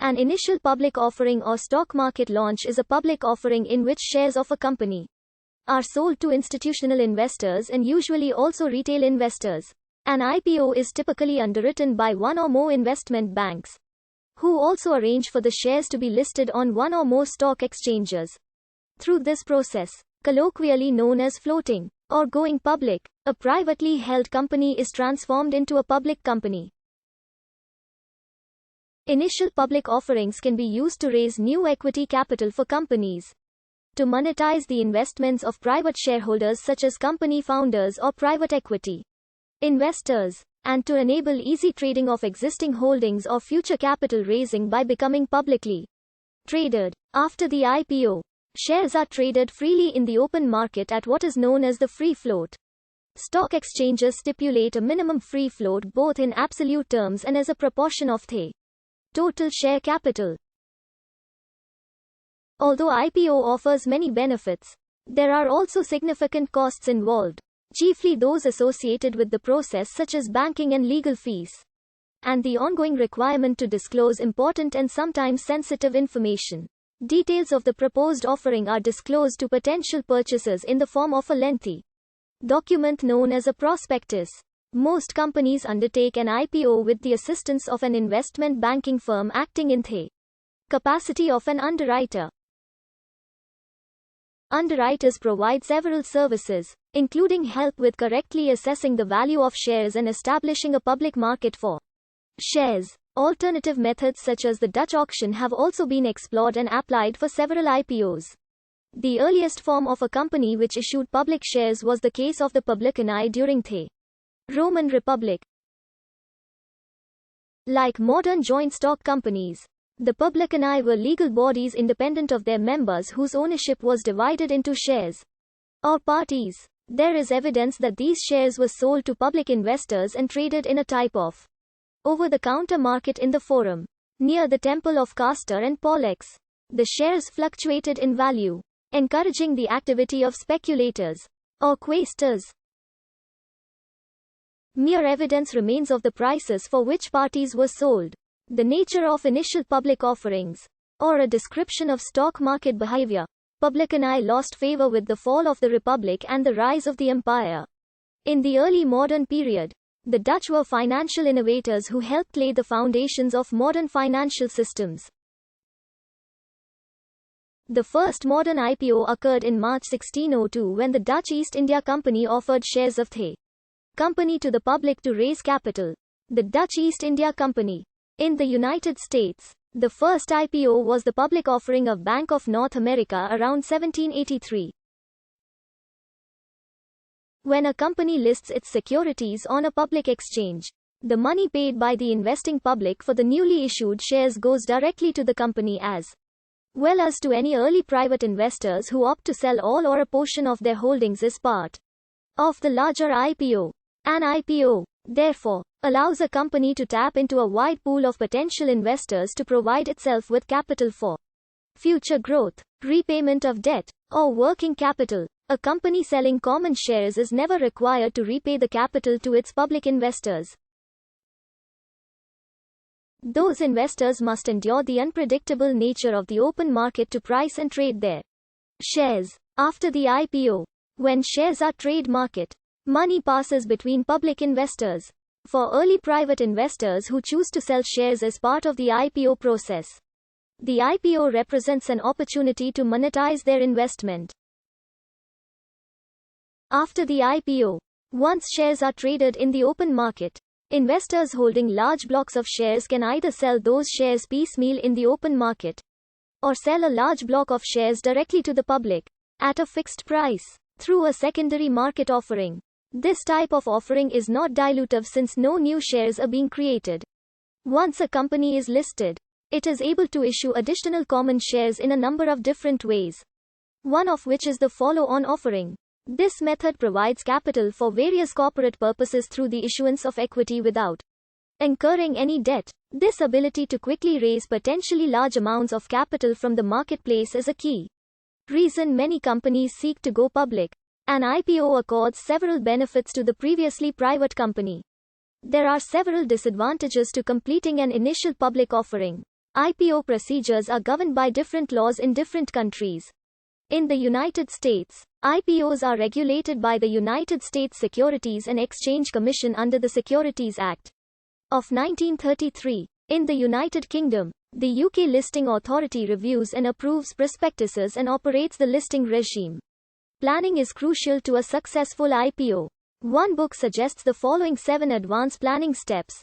An initial public offering or stock market launch is a public offering in which shares of a company are sold to institutional investors and usually also retail investors. An IPO is typically underwritten by one or more investment banks, who also arrange for the shares to be listed on one or more stock exchanges. Through this process, colloquially known as floating or going public, a privately held company is transformed into a public company. Initial public offerings can be used to raise new equity capital for companies, to monetize the investments of private shareholders such as company founders or private equity investors, and to enable easy trading of existing holdings or future capital raising by becoming publicly traded. After the IPO, shares are traded freely in the open market at what is known as the free float. Stock exchanges stipulate a minimum free float both in absolute terms and as a proportion of the total share capital. Although IPO offers many benefits, there are also significant costs involved, chiefly those associated with the process such as banking and legal fees, and the ongoing requirement to disclose important and sometimes sensitive information. Details of the proposed offering are disclosed to potential purchasers in the form of a lengthy document known as a prospectus. Most companies undertake an IPO with the assistance of an investment banking firm acting in the capacity of an underwriter. Underwriters provide several services, including help with correctly assessing the value of shares and establishing a public market for shares. Alternative methods such as the Dutch auction have also been explored and applied for several IPOs. The earliest form of a company which issued public shares was the case of the Publicani during the Roman Republic. Like modern joint stock companies, the Publicani were legal bodies independent of their members whose ownership was divided into shares or parties. There is evidence that these shares were sold to public investors and traded in a type of over-the-counter market in the Forum, near the Temple of Castor and Pollux. The shares fluctuated in value, encouraging the activity of speculators or quaestors. Mere evidence remains of the prices for which parties were sold. The nature of initial public offerings, or a description of stock market behavior. Publicani lost favor with the fall of the Republic and the rise of the Empire. In the early modern period, the Dutch were financial innovators who helped lay the foundations of modern financial systems. The first modern IPO occurred in March 1602 when the Dutch East India Company offered shares of the company to the public to raise capital. The Dutch East India Company. In the United States, the first IPO was the public offering of Bank of North America around 1783. When a company lists its securities on a public exchange, the money paid by the investing public for the newly issued shares goes directly to the company as well as to any early private investors who opt to sell all or a portion of their holdings as part of the larger IPO. An IPO, therefore, allows a company to tap into a wide pool of potential investors to provide itself with capital for future growth, repayment of debt, or working capital. A company selling common shares is never required to repay the capital to its public investors. Those investors must endure the unpredictable nature of the open market to price and trade their shares. After the IPO, when shares are trade market, money passes between public investors. For early private investors who choose to sell shares as part of the IPO process, the IPO represents an opportunity to monetize their investment. After the IPO, once shares are traded in the open market, investors holding large blocks of shares can either sell those shares piecemeal in the open market, or sell a large block of shares directly to the public, at a fixed price, through a secondary market offering. This type of offering is not dilutive since no new shares are being created. Once a company is listed, it is able to issue additional common shares in a number of different ways, one of which is the follow-on offering. This method provides capital for various corporate purposes through the issuance of equity without incurring any debt. This ability to quickly raise potentially large amounts of capital from the marketplace is a key reason many companies seek to go public. An IPO accords several benefits to the previously private company. There are several disadvantages to completing an initial public offering. IPO procedures are governed by different laws in different countries. In the United States, IPOs are regulated by the United States Securities and Exchange Commission under the Securities Act of 1933. In the United Kingdom, the UK Listing Authority reviews and approves prospectuses and operates the listing regime. Planning is crucial to a successful IPO. One book suggests the following 7 advanced planning steps.